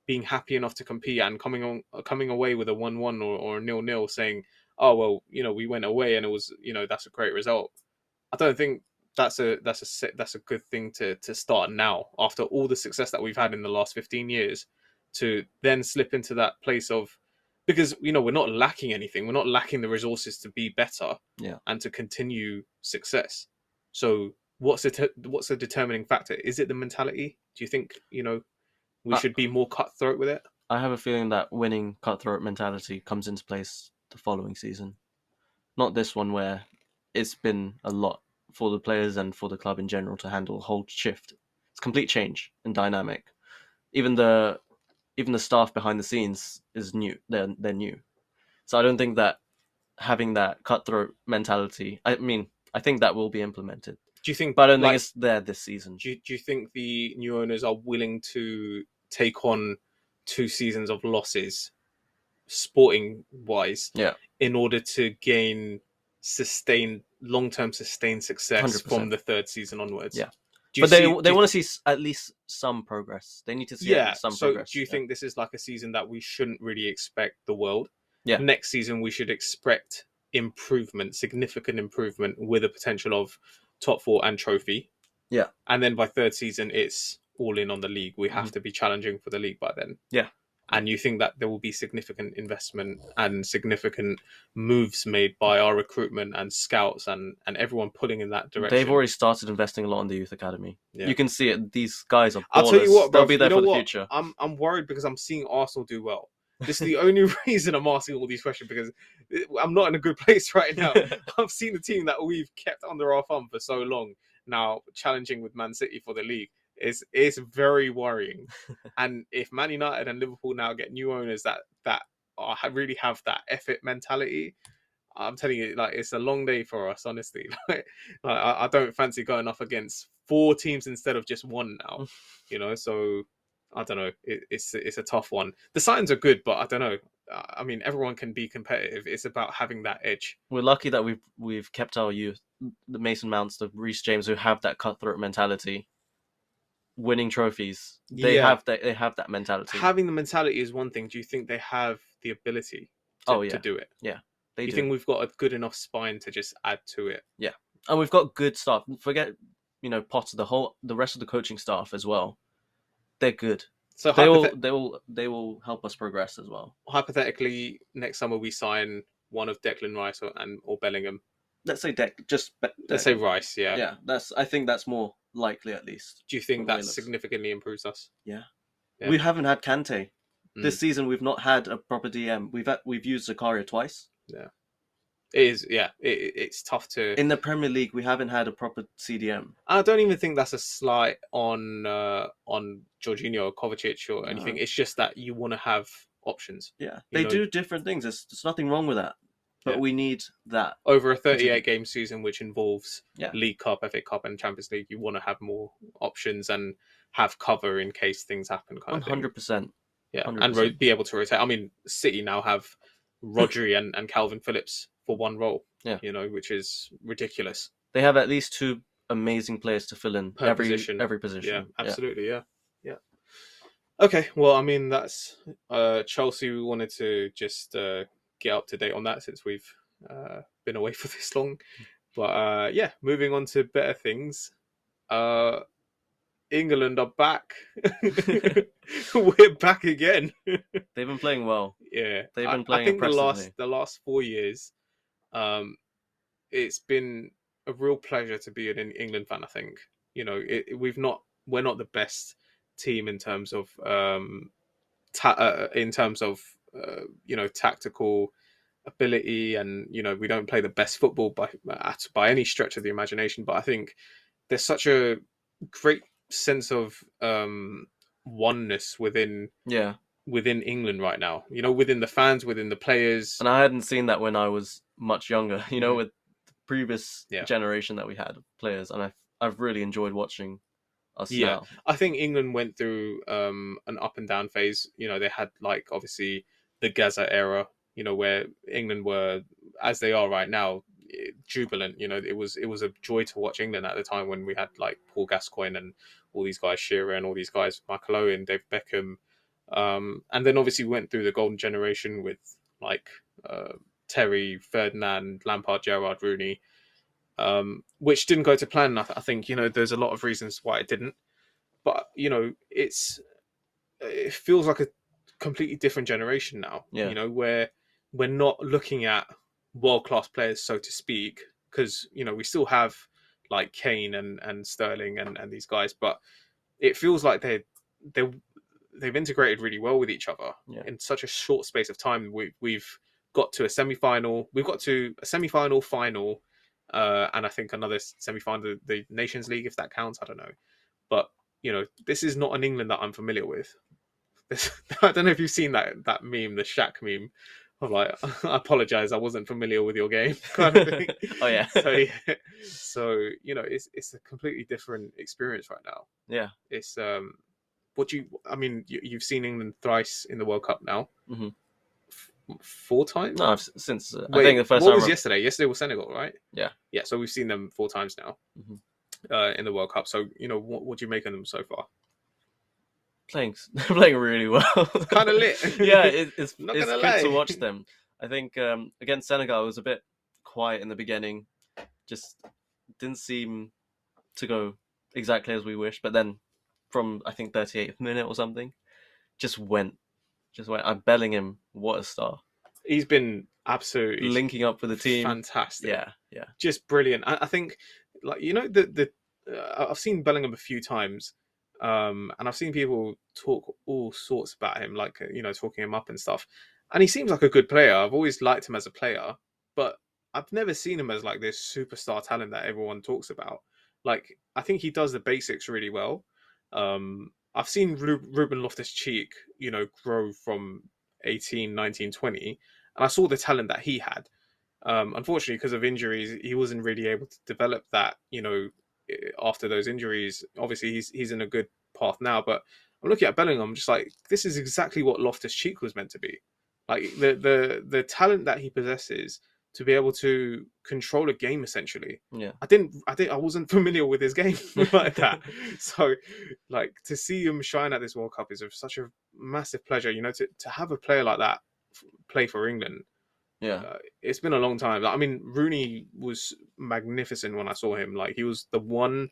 being happy enough to compete and coming away with a 1-1 or a 0-0, saying, "Oh well, we went away and it was, that's a great result." I don't think that's a good thing to start now after all the success that we've had in the last 15 years, to then slip into that place of, because we're not lacking anything, we're not lacking the resources to be better Yeah. and to continue success. So what's the determining factor? Is it the mentality? Do you think we I, should be more cutthroat with it? I have a feeling that winning cutthroat mentality comes into place the following season, not this one where it's been a lot for the players and for the club in general to handle. Whole shift, it's complete change in dynamic. Even the staff behind the scenes is new. They're new, so I don't think that having that cutthroat mentality. I mean, I think that will be implemented, Do you think, but I don't think like, it's there this season. do you think the new owners are willing to take on 2 seasons of losses, sporting wise, Yeah, in order to gain long-term sustained success from 100%. the third season onwards? Yeah, Do you but they see? they want to see at least some progress. They need to see at Yeah. least some So, progress. do you Yeah. think this is like a season that we shouldn't really expect the world? Yeah. Next season we should expect improvement, significant improvement, with a potential of top four and trophy. Yeah. And then by third season, it's all in on the league. We have Mhm. to be challenging for the league by then. Yeah. And you think that there will be significant investment and significant moves made by our recruitment and scouts and everyone pulling in that direction? They've already started investing a lot in the youth academy. Yeah. You can see it. These guys are ballers. I'll tell you what, bro. They'll be there you know for the what? future. I'm worried because I'm seeing Arsenal do well. This is the only reason I'm asking all these questions, because I'm not in a good place right now. I've seen a team that we've kept under our thumb for so long now challenging with Man City for the league. It's very worrying. And if Man United and Liverpool now get new owners that really have that effort mentality, I'm telling you, like, it's a long day for us, honestly. I don't fancy going up against 4 teams instead of just one now. So I don't know. It's a tough one. The signs are good, but I don't know. I mean, everyone can be competitive. It's about having that edge. We're lucky that we've kept our youth, the Mason Mounts, the Reece James, who have that cutthroat mentality, winning trophies. They Yeah. have that mentality. Having the mentality is one thing. Do you think they have the ability to do it? Yeah, they You do. think we've got a good enough spine to just add to it? Yeah, and we've got good staff. Forget, Potter, the rest of the coaching staff as well. They're good. So They will help us progress as well. hypothetically, next summer we sign one of Declan Rice or Bellingham. Let's say Let's say Rice, yeah. Yeah, I think that's more likely, at least. Do you think that Looks. significantly improves us? Yeah. Yeah. We haven't had Kante. This season we've not had a proper DM. We've used Zakaria twice. Yeah. It is, yeah. It's tough to. In the Premier League, we haven't had a proper CDM. I don't even think that's a slight on Jorginho or Kovacic or anything. It's just that you want to have options. Yeah, they do different things. There's nothing wrong with that. But we need that. Over a 38-game season, which involves Yeah. League Cup, FA Cup, and Champions League, you want to have more options and have cover in case things happen. 100%. Yeah, 100%. and be able to rotate. I mean, City now have Rodri and Calvin Phillips for one role. Yeah. Which is ridiculous. They have at least 2 amazing players to fill in every position. Yeah, absolutely. Yeah. Okay, well, I mean, that's Chelsea. We wanted to just get up to date on that since we've been away for this long. But yeah, moving on to better things. England are back. We're back again. They've been playing well. Yeah, They've been playing I think impressively. the last 4 years, it's been a real pleasure to be an England fan. I think we're not the best team in terms of tactical ability, and we don't play the best football by any stretch of the imagination. But I think there's such a great sense of oneness within England right now. Within the fans, within the players. And I hadn't seen that when I was much younger. With the previous generation that we had of players, and I've really enjoyed watching us now. I think England went through an up and down phase. They had, like, obviously the Gaza era, where England were, as they are right now, jubilant. You know, it was a joy to watch England at the time when we had like Paul Gascoigne and all these guys, Shearer and all these guys, Michael Owen, Dave Beckham, and then obviously we went through the golden generation with like Terry, Ferdinand, Lampard, Gerrard, Rooney, which didn't go to plan. I think there's a lot of reasons why it didn't, but it feels like a completely different generation now. Yeah. Where we're not looking at world-class players, so to speak, because we still have like Kane and Sterling and these guys, but it feels like they've integrated really well with each other in such a short space of time. We've got to a semi-final, final, and I think another semi-final, the Nations League, if that counts. I don't know, but this is not an England that I'm familiar with. I don't know if you've seen that meme, the Shaq meme, of like, I apologize, I wasn't familiar with your game, kind of thing. Oh yeah. So it's a completely different experience right now. Yeah. It's you've seen England thrice in the World Cup now. Mm-hmm. 4 times? No, since I think the first time. What was yesterday? Yesterday was Senegal, right? Yeah. Yeah. So we've seen them 4 times now in the World Cup. So what do you make of them so far? Playing really well. Kind of lit. Yeah, it's good to watch them. I think against Senegal, it was a bit quiet in the beginning. Just didn't seem to go exactly as we wished. But then from, I think, 38th minute or something, just went. Bellingham, what a star. He's been absolutely linking up with the team. Fantastic. Yeah. Just brilliant. I think, like, I've seen Bellingham a few times. And I've seen people talk all sorts about him, like, talking him up and stuff. And he seems like a good player. I've always liked him as a player, but I've never seen him as like this superstar talent that everyone talks about. Like, I think he does the basics really well. I've seen Ruben Loftus-Cheek, grow from 18, 19, 20, and I saw the talent that he had. Unfortunately, because of injuries, he wasn't really able to develop that, after those injuries. Obviously he's in a good path now, but I'm looking at Bellingham, I'm just like, this is exactly what Loftus-Cheek was meant to be. Like, the talent that he possesses to be able to control a game, essentially. Yeah. I wasn't familiar with his game like that. So, like, to see him shine at this World Cup is such a massive pleasure, to have a player like that play for England. Yeah, it's been a long time. I mean, Rooney was magnificent when I saw him. Like, he was the one,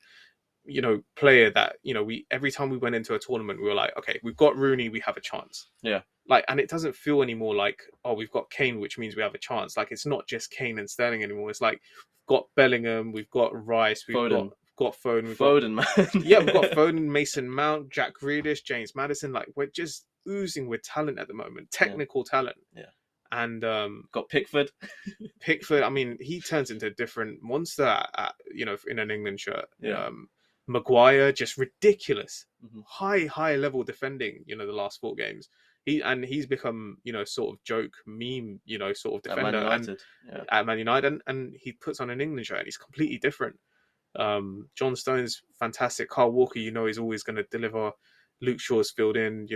player that, we, every time we went into a tournament, we were like, okay, we've got Rooney, we have a chance. Yeah. Like, and it doesn't feel anymore like, oh, we've got Kane, which means we have a chance. Like, it's not just Kane and Sterling anymore. It's like, we've got Bellingham, we've got Rice, we've got Foden. Foden, man. Yeah, we've got Foden, Mason Mount, Jack Grealish, James Maddison. Like, we're just oozing with talent at the moment, technical talent. Yeah. And got Pickford. I mean, he turns into a different monster in an England shirt. Yeah. Maguire, just ridiculous. High level defending, the last 4 games. He's become, sort of joke, meme, sort of defender at Man United, and he puts on an England shirt and he's completely different. John Stones, fantastic. Carl Walker, is always going to deliver. Luke Shaw's filled in,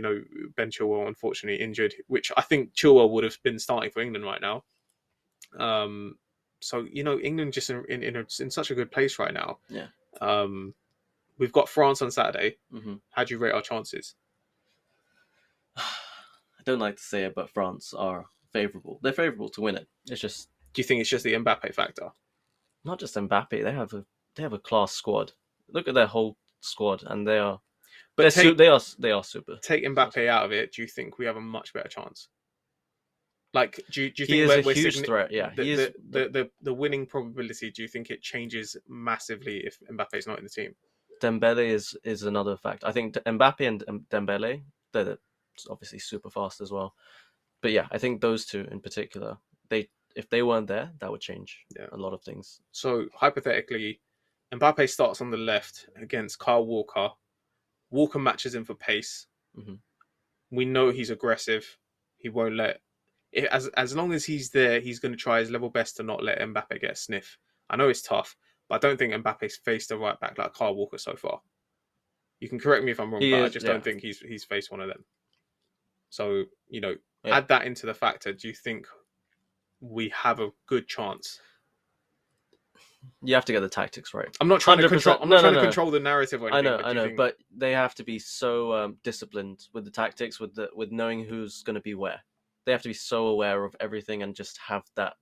Ben Chilwell unfortunately injured, which I think Chilwell would have been starting for England right now. So England just in such a good place right now. Yeah. We've got France on Saturday. How do you rate our chances? I don't like to say it, but France are favourable. They're favourable to win it. It's just. Do you think it's just the Mbappe factor? Not just Mbappe. They have a class squad. Look at their whole squad, and they are. But they are super. Take Mbappe out of it. Do you think we have a much better chance? Like, do you think he is a huge threat? Yeah, the winning probability. Do you think it changes massively if Mbappe is not in the team? Dembele is another fact. I think Mbappe and Dembele, they're obviously super fast as well. But yeah, I think those two in particular, if they weren't there, that would change a lot of things. So hypothetically, Mbappe starts on the left against Kyle Walker. Walker matches him for pace. We know he's aggressive. He won't let... As long as he's there, he's going to try his level best to not let Mbappe get a sniff. I know it's tough, but I don't think Mbappe's faced a right back like Kyle Walker so far. You can correct me if I'm wrong, but I just don't think he's faced one of them. So, add that into the factor. Do you think we have a good chance? You have to get the tactics right. I'm not trying to 100%. control. I'm not trying to control the narrative or I anything. know, but I do you know, think... but they have to be so disciplined with the tactics, with knowing who's going to be where. They have to be so aware of everything and just have that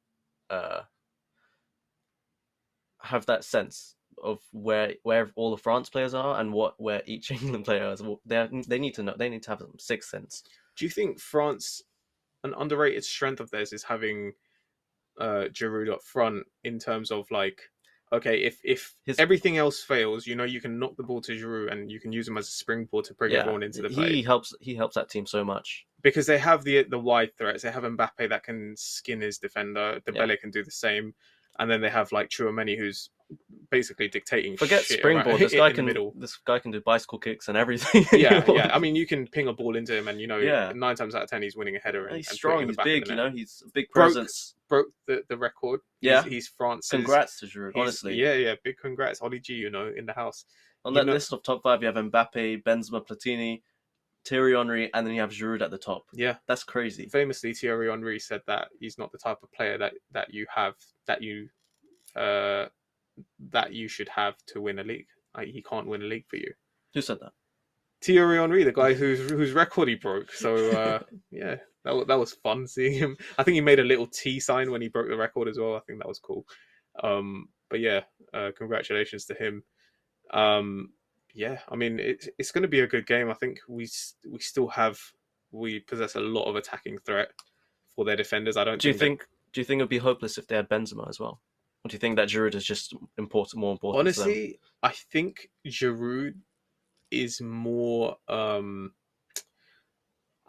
sense of where all the France players are and where each England player is. They need to know. They need to have some sixth sense. Do you think France, an underrated strength of theirs, is having Giroud up front in terms of like, okay, if everything else fails, you know, you can knock the ball to Giroud and you can use him as a springboard to bring everyone into the play. He helps that team so much because they have the wide threats. They have Mbappe that can skin his defender. Dembele can do the same, and then they have like Tchouaméni who's basically dictating. Forget shit springboard. This guy can do bicycle kicks and everything. yeah. I mean, you can ping a ball into him, and you know, 9 times out of 10 he's winning a header. And he's strong. He's big. You know, he's a big presence. Broke the record. He's France's. Congrats to Giroud. Honestly, yeah. Big congrats, Ollie G. You know, in the house. On that list of top 5, you have Mbappe, Benzema, Platini, Thierry Henry, and then you have Giroud at the top. Yeah, that's crazy. Famously, Thierry Henry said that he's not the type of player that you should have to win a league. Like, he can't win a league for you. Who said that? Thierry Henry, the guy whose record he broke. So yeah, that was fun seeing him. I think he made a little T sign when he broke the record as well. I think that was cool. But yeah, congratulations to him. Yeah, I mean, it's going to be a good game. I think we possess a lot of attacking threat for their defenders. Do you think it would be hopeless if they had Benzema as well? Or do you think that Giroud is just more important? Honestly, I think Giroud is more. I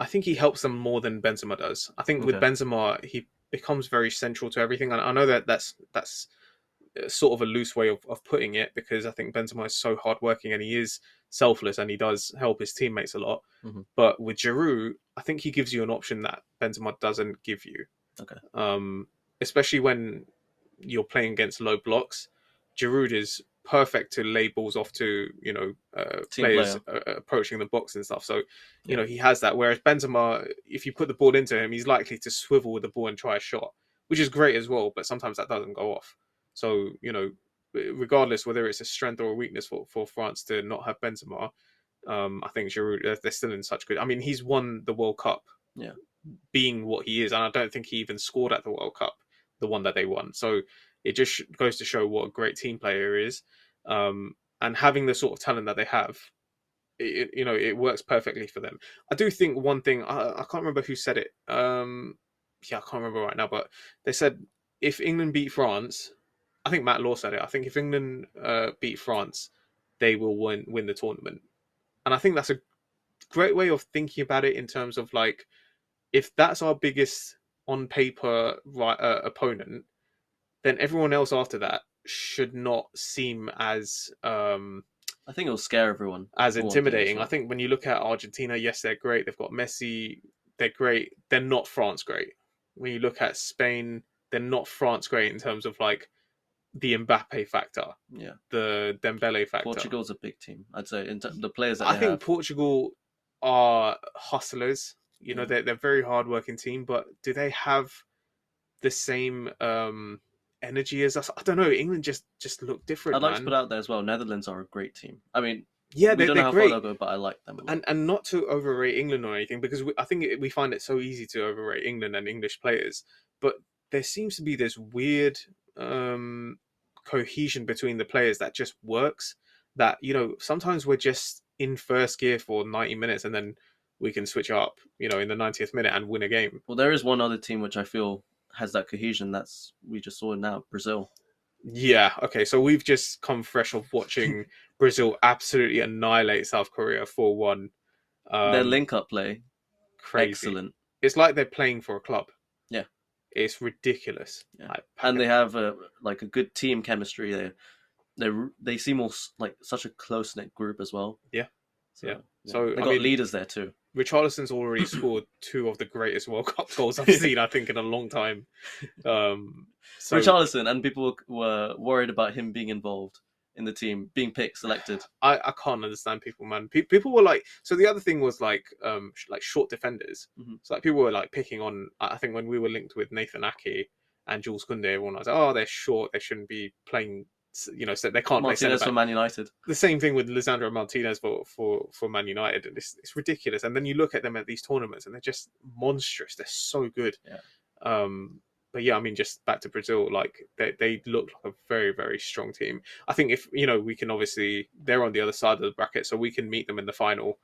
think he helps them more than Benzema does. I think with Benzema, he becomes very central to everything. And I know that's sort of a loose way of putting it, because I think Benzema is so hardworking and he is selfless and he does help his teammates a lot. Mm-hmm. But with Giroud, I think he gives you an option that Benzema doesn't give you. Okay. Especially when you're playing against low blocks, Giroud is perfect to lay balls off to, you know, players approaching the box and stuff. So, you know, he has that. Whereas Benzema, if you put the ball into him, he's likely to swivel with the ball and try a shot, which is great as well. But sometimes that doesn't go off. So, you know, regardless whether it's a strength or a weakness for France to not have Benzema, I think Giroud, they're still in such good... I mean, he's won the World Cup being what he is, and I don't think he even scored at the World Cup, the one that they won. So it just goes to show what a great team player he is. And having the sort of talent that they have, it works perfectly for them. I do think one thing, I can't remember who said it. I can't remember right now, but they said if England beat France... I think Matt Law said it. I think if England beat France, they will win the tournament. And I think that's a great way of thinking about it in terms of, like, if that's our biggest on paper opponent, then everyone else after that should not seem as... I think it'll scare everyone. As intimidating. I think when you look at Argentina, yes, they're great. They've got Messi. They're great. They're not France great. When you look at Spain, they're not France great in terms of, like, the Mbappe factor, the Dembele factor. Portugal's a big team, I'd say. The players that I think Portugal are hustlers. You know, they're a very hardworking team, but do they have the same energy as us? I don't know. England just look different. I'd like to put out there as well, Netherlands are a great team. I mean, yeah, we don't know how great. Far they'll go, but I like them a lot. And not to overrate England or anything, because I think we find it so easy to overrate England and English players, but there seems to be this weird cohesion between the players that just works, that, you know, sometimes we're just in first gear for 90 minutes and then we can switch up, you know, in the 90th minute and win a game. Well, there is one other team which I feel has that cohesion. We just saw it now, Brazil. Yeah, okay, so we've just come fresh of watching Brazil absolutely annihilate South Korea 4-1. Their link-up play, crazy. Excellent. It's like they're playing for a club. Yeah. It's ridiculous. Yeah. And they have a good team chemistry. They seem all like such a close-knit group as well. Yeah. So they got leaders there too. Richarlison's already scored 2 of the greatest World Cup goals I've seen, I think, in a long time. Richarlison, and people were worried about him being involved in the team, being selected. I can't understand people, man. People were like... So the other thing was like short defenders. Mm-hmm. So like people were like picking on... I think when we were linked with Nathan Ake and Jules Koundé, everyone was like, oh, they're short, they shouldn't be playing. So they can't play centre Martinez back. for Man United. The same thing with Lisandro Martinez for Man United, and it's ridiculous. And then you look at them at these tournaments, and they're just monstrous. They're so good. Yeah. But yeah, I mean, just back to Brazil, like they look like a very, very strong team. I think if we can obviously they're on the other side of the bracket, so we can meet them in the final.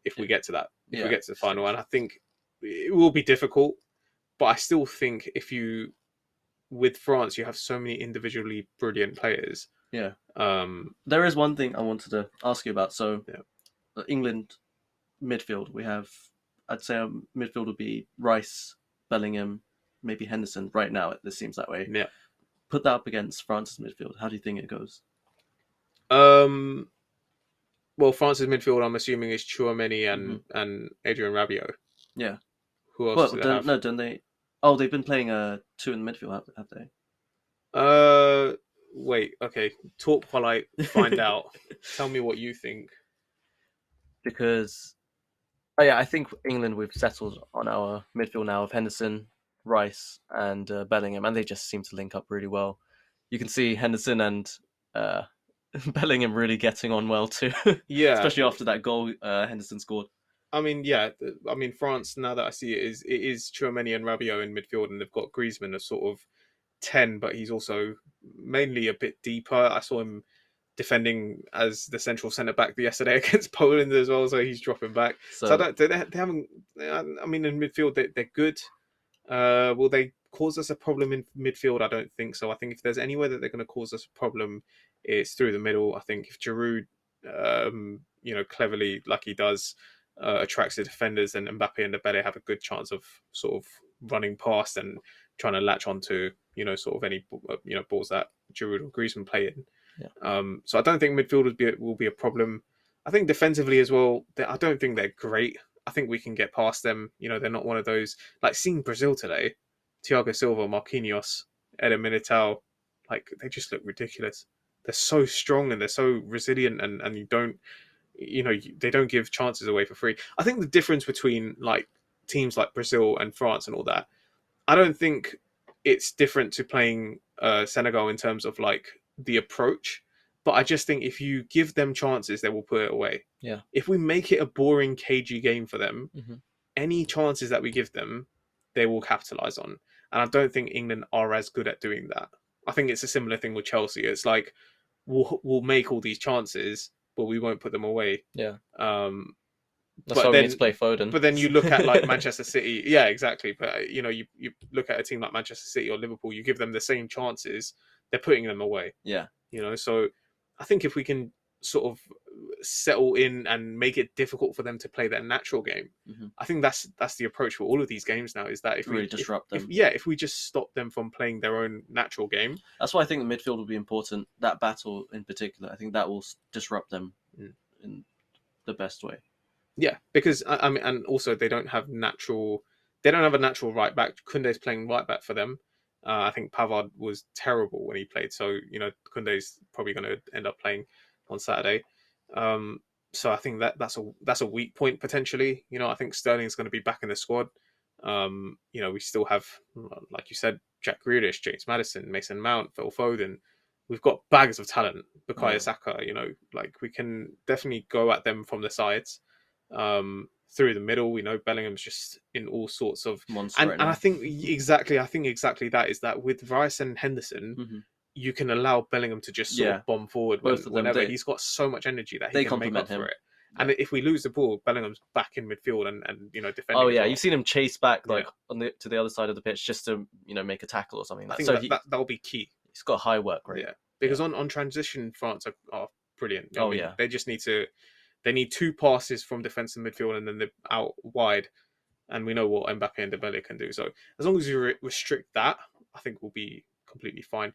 If we get to that, if we get to the final, and I think it will be difficult, but I still think with France, you have so many individually brilliant players. Yeah. There is one thing I wanted to ask you about. So, England midfield, I'd say our midfield would be Rice, Bellingham, maybe Henderson. Right now, it seems that way. Yeah. Put that up against France's midfield. How do you think it goes? Well, France's midfield, I'm assuming, is Tchouaméni and Adrien Rabiot. Yeah. Who else do they have? No, don't they? Oh, they've been playing two in the midfield, have they? Wait. Okay. Talk while I find out. Tell me what you think. Because, I think England, we've settled on our midfield now of Henderson, Rice, and Bellingham, and they just seem to link up really well. You can see Henderson and Bellingham really getting on well too. Yeah, especially after that goal Henderson scored. I mean, yeah. I mean, France, now that I see it is Tchouaméni and Rabiot in midfield, and they've got Griezmann as sort of 10, but he's also mainly a bit deeper. I saw him defending as the central centre back yesterday against Poland as well, so he's dropping back. So they haven't. I mean, in midfield they're good. Will they cause us a problem in midfield? I don't think so. I think if there's anywhere that they're going to cause us a problem, it's through the middle. I think if Giroud, cleverly like he does, attracts the defenders, and Mbappe and Dembele have a good chance of sort of running past and trying to latch onto sort of any balls that Giroud or Griezmann play in. Yeah. So I don't think midfield will be a problem. I think defensively as well, I don't think they're great. I think we can get past them. They're not one of those, like seeing Brazil today, Thiago Silva, Marquinhos, Eder Militao, like they just look ridiculous. They're so strong and they're so resilient, and they don't give chances away for free. I think the difference between like teams like Brazil and France and all that, I don't think it's different to playing Senegal in terms of like the approach, but I just think if you give them chances, they will put it away. Yeah. If we make it a boring, cagey game for them, any chances that we give them, they will capitalize on. And I don't think England are as good at doing that. I think it's a similar thing with Chelsea. It's like we'll make all these chances, but we won't put them away. Yeah. That's why we need to play Foden. But then you look at like Manchester City. Yeah, exactly. But you look at a team like Manchester City or Liverpool. You give them the same chances, they're putting them away. Yeah. So I think if we can sort of settle in and make it difficult for them to play their natural game, I think that's the approach for all of these games now. Is that if we disrupt them? If we just stop them from playing their own natural game. That's why I think the midfield will be important. That battle in particular, I think that will disrupt them in the best way. Yeah, because I mean, and also they don't have a natural right back. Koundé's playing right back for them. I think Pavard was terrible when he played, so Koundé's probably going to end up playing on Saturday. So I think that's a weak point potentially. I think Sterling's going to be back in the squad. We still have, like you said, Jack Grealish, James Maddison, Mason Mount, Phil Foden. We've got bags of talent. Bukayo Saka. Like we can definitely go at them from the sides. Through the middle, Bellingham's just in all sorts of monster, and I think exactly that is that with Rice and Henderson, you can allow Bellingham to just sort of bomb forward whenever he's got so much energy that he can make up for it. Yeah. And if we lose the ball, Bellingham's back in midfield and defending. Oh yeah, you've seen him chase back to the other side of the pitch just to make a tackle or something. I think that'll be key. He's got high work rate. Yeah, because on transition, France are brilliant. Yeah, they just need to. They need two passes from defence and midfield, and then they're out wide. And we know what Mbappe and Dembele can do. So as long as you restrict that, I think we'll be completely fine.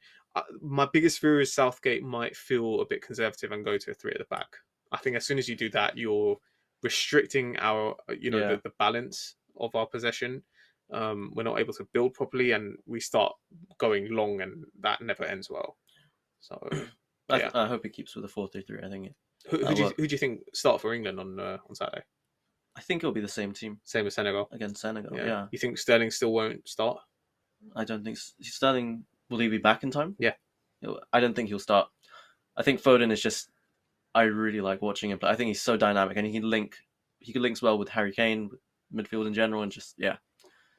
My biggest fear is Southgate might feel a bit conservative and go to a 3 at the back. I think as soon as you do that, you're restricting our, the balance of our possession. We're not able to build properly, and we start going long, and that never ends well. So I hope he keeps with the 4-3-3. I think. Who do you think start for England on Saturday? I think it'll be the same team. Same as Senegal? Against Senegal, yeah. You think Sterling still won't start? I don't think Sterling. Will he be back in time? Yeah. I don't think he'll start. I think Foden is just. I really like watching him play. I think he's so dynamic, and he links well with Harry Kane, with midfield in general, and just yeah.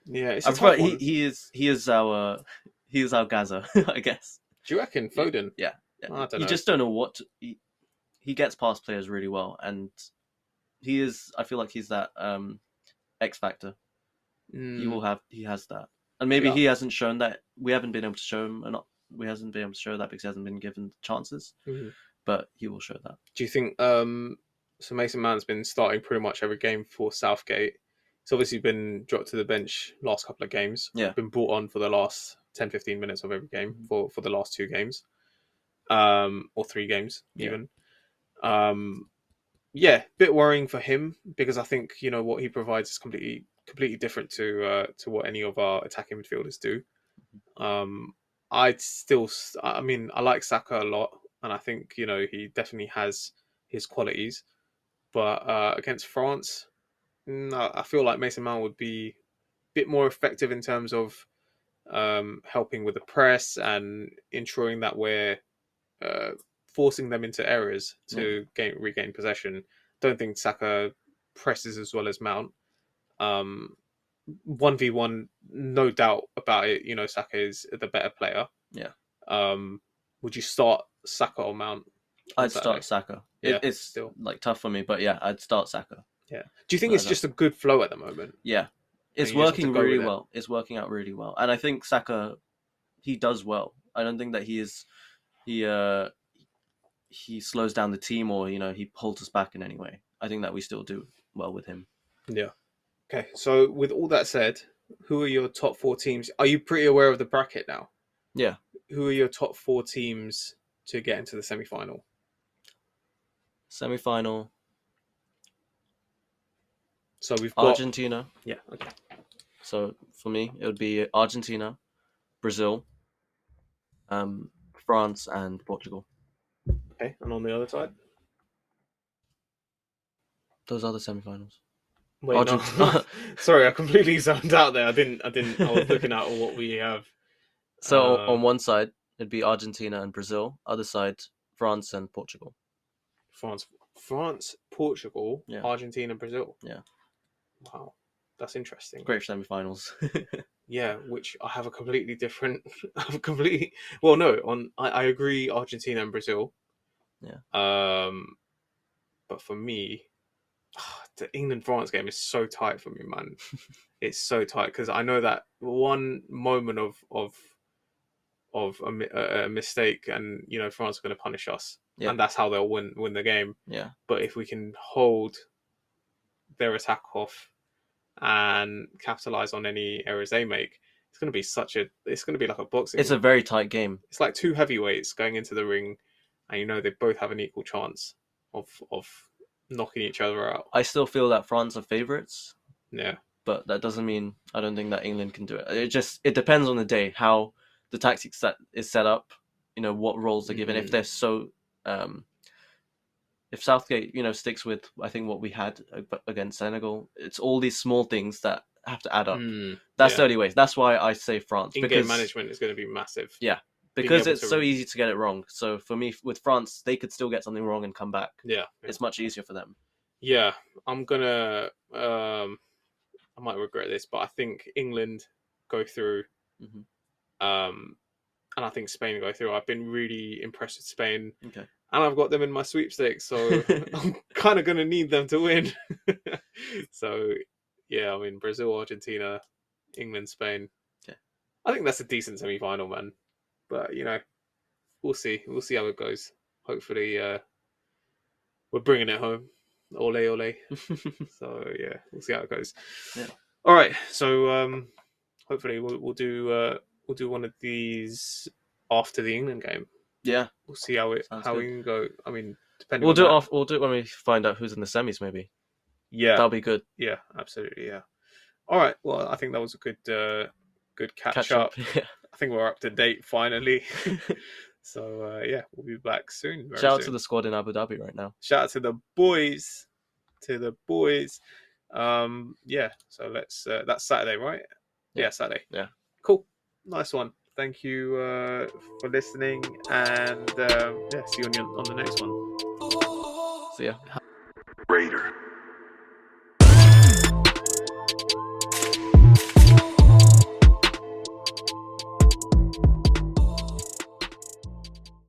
Yeah, it's I a tough prefer, one. he is our Gaza, I guess. Do you reckon Foden? Yeah. I don't know. You just don't know what he gets past players really well, and he is. I feel like he's that X factor. He has that, and maybe Yeah. he hasn't shown that. We haven't been able to show him, we hasn't been able to show that because he hasn't been given chances. Mhm. But he will show that. Do you think so Mason Mount's been starting pretty much every game for Southgate. He's obviously been dropped to the bench last couple of games. Yeah. Been brought on for the last 10-15 minutes of every game for the last 2 games. Or 3 games even. Bit worrying for him because I think, what he provides is completely different to what any of our attacking midfielders do. I like Saka a lot, and I think he definitely has his qualities, but against France, I feel like Mason Mount would be a bit more effective in terms of helping with the press and ensuring that we're forcing them into errors to regain possession. Don't think Saka presses as well as Mount. 1v1, no doubt about it. Saka is the better player. Yeah. Would you start Saka or Mount? I'd start Saka. It's still tough for me, but yeah, I'd start Saka. Yeah. Do you think it's just a good flow at the moment? Yeah, it's working really well. It's working out really well, and I think Saka, he does well. I don't think that he slows down the team or he holds us back in any way. I think that we still do well with him. Yeah. Okay. So with all that said, who are your top 4 teams? Are you pretty aware of the bracket now? Yeah. Who are your top 4 teams to get into the semi-final? Semi-final. So we've got Argentina. Yeah. Okay. So for me, it would be Argentina, Brazil, France, and Portugal. Okay. And on the other side? Those are the semi-finals. Wait, no. Sorry, I completely zoned out there. I didn't. I was looking at what we have. So on one side, it'd be Argentina and Brazil. Other side, France and Portugal. France, Portugal, Yeah. Argentina, Brazil. Yeah. Wow, that's interesting. Great semi-finals. Yeah, which I have a completely different. Well, no. I agree. Argentina and Brazil. Yeah. But for me, the England-France game is so tight for me, man. It's so tight because I know that one moment of a mistake, and France are going to punish us, and that's how they'll win the game. Yeah. But if we can hold their attack off and capitalize on any errors they make, it's going to be it's going to be like a boxing. It's a very tight game. It's like 2 heavyweights going into the ring, and they both have an equal chance of knocking each other out. I still feel that France are favourites. Yeah. But that doesn't mean I don't think that England can do it. It depends on the day, how the tactics is set up, what roles they're given. If they're so if Southgate, sticks with I think what we had against Senegal, it's all these small things that have to add up. That's the only way. That's why I say France. In-game management is going to be massive. Yeah. Because it's so easy to get it wrong. So for me, with France, they could still get something wrong and come back. Yeah. It's much easier for them. Yeah. I'm going to... I might regret this, but I think England go through. And I think Spain go through. I've been really impressed with Spain. Okay. And I've got them in my sweepstakes, so I'm kind of going to need them to win. So, yeah, Brazil, Argentina, England, Spain. Okay. I think that's a decent semi-final, man. But, we'll see. We'll see how it goes. Hopefully, we're bringing it home. Ole, ole. So, yeah, we'll see how it goes. Yeah. All right. So, hopefully we'll do one of these after the England game. Yeah. We'll see how we can go. Depending. We'll do it when we find out who's in the semis, maybe. Yeah. That'll be good. Yeah, absolutely. Yeah. All right. Well, I think that was a good catch up. Yeah. I think we're up to date finally. So yeah, we'll be back soon. Shout out to the squad in Abu Dhabi right now. Shout out to the boys. Yeah. So let's. That's Saturday, right? Yeah, Saturday. Yeah. Cool. Nice one. Thank you for listening, and yeah, see you on the next one. So yeah. Raider.